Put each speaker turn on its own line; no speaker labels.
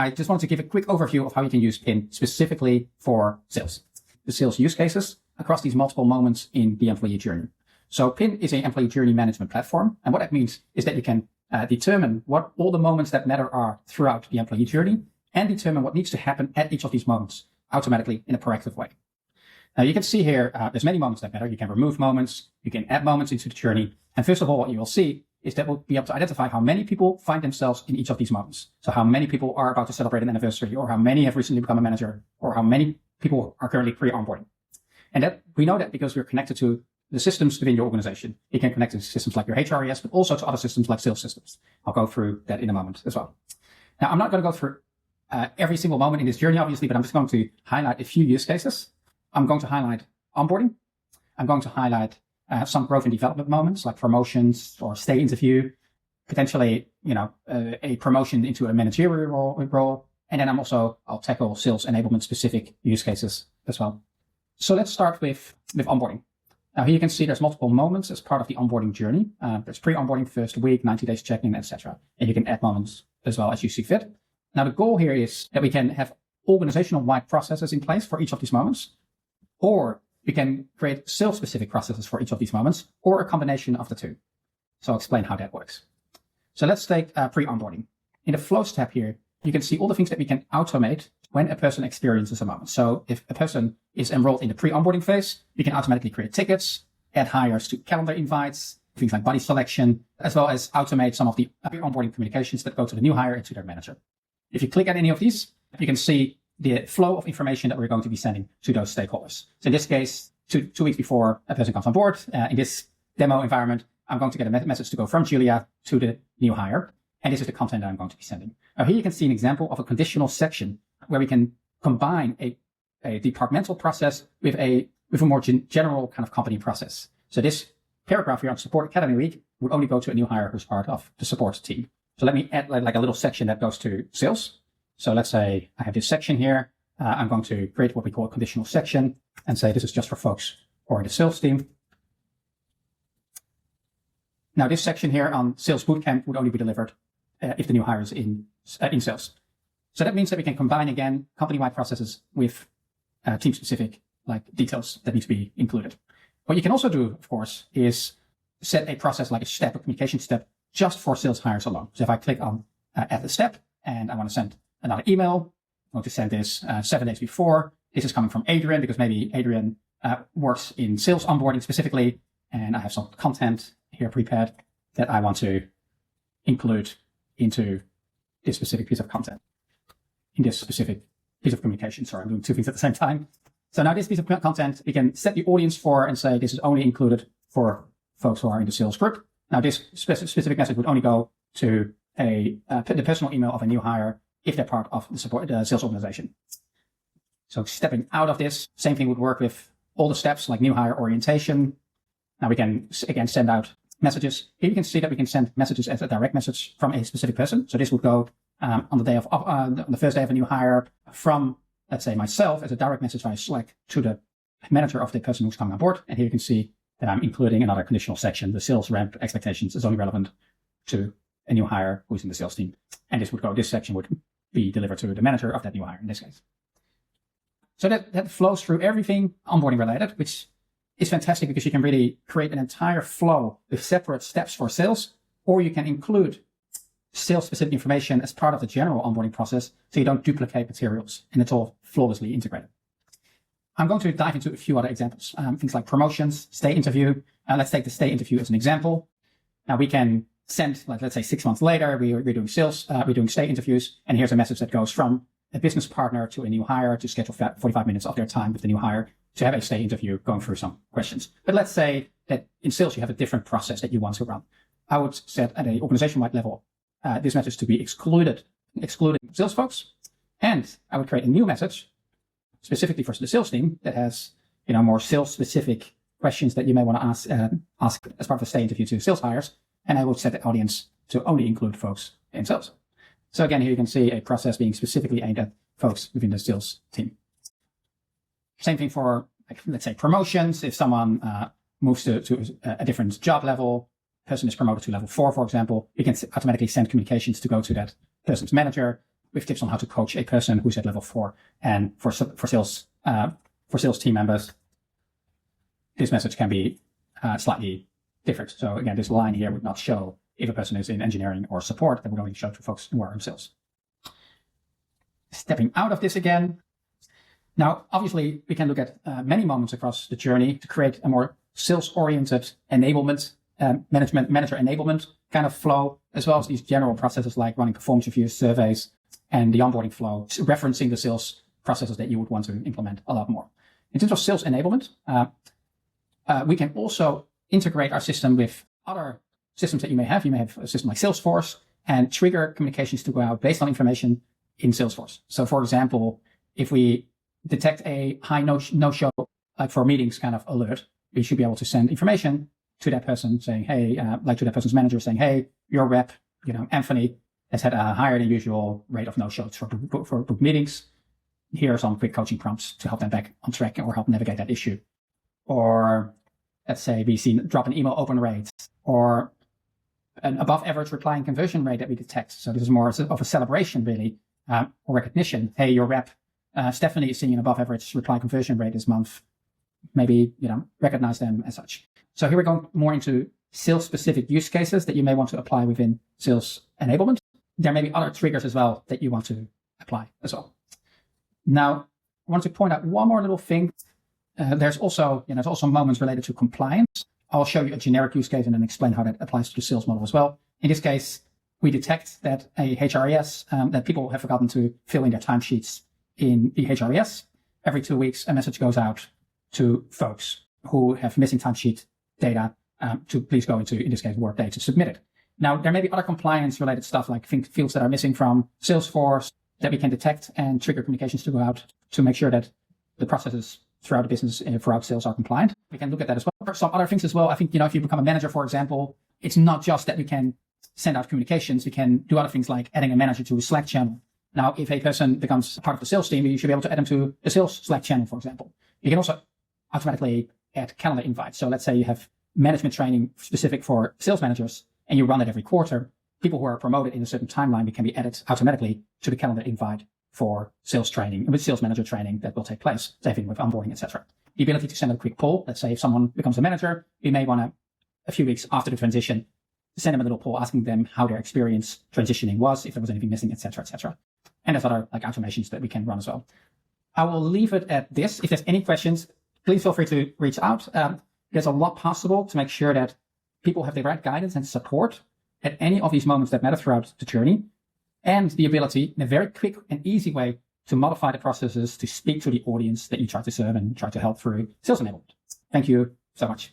I just wanted to give a quick overview of how you can use PIN specifically for sales. The sales use cases across these multiple moments in the employee journey. So PIN is an employee journey management platform. And what that means is that you can determine what all the moments that matter are throughout the employee journey and determine what needs to happen at each of these moments automatically in a proactive way. Now you can see here, there's many moments that matter. You can remove moments, you can add moments into the journey. And first of all, what you will see is that we'll be able to identify how many people find themselves in each of these moments. So how many people are about to celebrate an anniversary, or how many have recently become a manager, or how many people are currently pre-onboarding. And that we know that because we're connected to the systems within your organization. You can connect to systems like your HRES, but also to other systems like sales systems. I'll go through that in a moment as well. Now, I'm not going to go through every single moment in this journey, obviously, but I'm just going to highlight a few use cases. I'm going to highlight onboarding. I'm going to highlight some growth and development moments like promotions or stay interview, potentially, a promotion into a managerial role. And then I'll tackle sales enablement specific use cases as well. So let's start with onboarding. Now here you can see there's multiple moments as part of the onboarding journey. There's pre-onboarding, first week, 90 days check-in, etc. And you can add moments as well as you see fit. Now the goal here is that we can have organizational-wide processes in place for each of these moments, or we can create sales-specific processes for each of these moments, or a combination of the two. So I'll explain how that works. So let's take pre-onboarding. In the flows tab here, you can see all the things that we can automate when a person experiences a moment. So if a person is enrolled in the pre-onboarding phase, we can automatically create tickets, add hires to calendar invites, things like body selection, as well as automate some of the pre-onboarding communications that go to the new hire and to their manager. If you click at any of these, you can see the flow of information that we're going to be sending to those stakeholders. So in this case, two weeks before a person comes on board, in this demo environment, I'm going to get a message to go from Julia to the new hire. And this is the content that I'm going to be sending. Now here you can see an example of a conditional section where we can combine a departmental process with a more general kind of company process. So this paragraph here on Support Academy Week would only go to a new hire who's part of the support team. So let me add like a little section that goes to sales. So let's say I have this section here. I'm going to create what we call a conditional section and say this is just for folks who are in the sales team. Now this section here on sales bootcamp would only be delivered if the new hire is in sales. So that means that we can combine again company-wide processes with team-specific details that need to be included. What you can also do, of course, is set a process like a step, a communication step, just for sales hires alone. So if I click on add a step and I want to send another email, I'm going to send this 7 days before. This is coming from Adrian because maybe Adrian works in sales onboarding specifically, and I have some content here prepared that I want to include into this specific piece of content, in this specific piece of communication. Sorry, I'm doing two things at the same time. So now this piece of content, we can set the audience for and say this is only included for folks who are in the sales group. Now this specific message would only go to the personal email of a new hire if they're part of the sales organization. So stepping out of this, same thing would work with all the steps like new hire orientation. Now we can again send out messages. Here you can see that we can send messages as a direct message from a specific person. So this would go on the first day of a new hire from, let's say, myself as a direct message via Slack to the manager of the person who's coming on board. And here you can see that I'm including another conditional section. The sales ramp expectations is only relevant to a new hire who's in the sales team. And this section would be delivered to the manager of that new hire in this case. So that flows through everything onboarding related, which is fantastic because you can really create an entire flow with separate steps for sales, or you can include sales-specific information as part of the general onboarding process so you don't duplicate materials and it's all flawlessly integrated. I'm going to dive into a few other examples, things like promotions, stay interview. Let's take the stay interview as an example. Now we can send, let's say 6 months later, we're doing sales, we're doing stay interviews, and here's a message that goes from a business partner to a new hire to schedule 45 minutes of their time with the new hire to have a stay interview going through some questions. But let's say that in sales, you have a different process that you want to run. I would set at an organization-wide level this message to be excluding sales folks. And I would create a new message specifically for the sales team that has, more sales-specific questions that you may want to ask as part of a stay interview to sales hires. And I would set the audience to only include folks in sales. So again, here you can see a process being specifically aimed at folks within the sales team. Same thing for, let's say, promotions. If someone moves to a different job level, person is promoted to level 4, for example, we can automatically send communications to go to that person's manager with tips on how to coach a person who's at level 4. And for sales team members, this message can be slightly different. So again, this line here would not show if a person is in engineering or support. That would only show to folks who are in sales. Stepping out of this again. Now, obviously, we can look at many moments across the journey to create a more sales-oriented enablement, manager enablement kind of flow, as well as these general processes like running performance reviews, surveys, and the onboarding flow, referencing the sales processes that you would want to implement a lot more. In terms of sales enablement, we can also integrate our system with other systems that you may have. You may have a system like Salesforce and trigger communications to go out based on information in Salesforce. So, for example, if we detect a high no-show, like for meetings kind of alert, we should be able to send information to that person saying, hey, like to that person's manager saying, hey, your rep, Anthony, has had a higher than usual rate of no-shows for book meetings. Here are some quick coaching prompts to help them back on track or help navigate that issue. Or let's say we see drop in email open rates or an above average reply and conversion rate that we detect. So this is more of a celebration, really, or recognition. Hey, your rep, Stephanie, is seeing an above average reply conversion rate this month. Maybe, recognize them as such. So here we're going more into sales specific use cases that you may want to apply within sales enablement. There may be other triggers as well that you want to apply as well. Now, I want to point out one more little thing. There's also moments related to compliance. I'll show you a generic use case and then explain how that applies to the sales model as well. In this case, we detect that a HRIS, that people have forgotten to fill in their timesheets in the HRIS. Every 2 weeks, a message goes out to folks who have missing timesheet data to please go into, in this case, Workday to submit it. Now, there may be other compliance related stuff like fields that are missing from Salesforce that we can detect and trigger communications to go out to make sure that the processes throughout the business and throughout sales are compliant. We can look at that as well. Some other things as well. I think, if you become a manager, for example, it's not just that we can send out communications. We can do other things like adding a manager to a Slack channel. Now, if a person becomes part of the sales team, you should be able to add them to the sales Slack channel, for example. You can also automatically add calendar invites. So let's say you have management training specific for sales managers and you run it every quarter. People who are promoted in a certain timeline can be added automatically to the calendar invite for sales training, with sales manager training that will take place, same thing with onboarding, etc. The ability to send a quick poll. Let's say if someone becomes a manager, we may want to, a few weeks after the transition, send them a little poll asking them how their experience transitioning was, if there was anything missing, etc., etc. And there's other like automations that we can run as well. I will leave it at this. If there's any questions, please feel free to reach out. There's a lot possible to make sure that people have the right guidance and support at any of these moments that matter throughout the journey, and the ability in a very quick and easy way to modify the processes to speak to the audience that you try to serve and try to help through sales enablement. Thank you so much.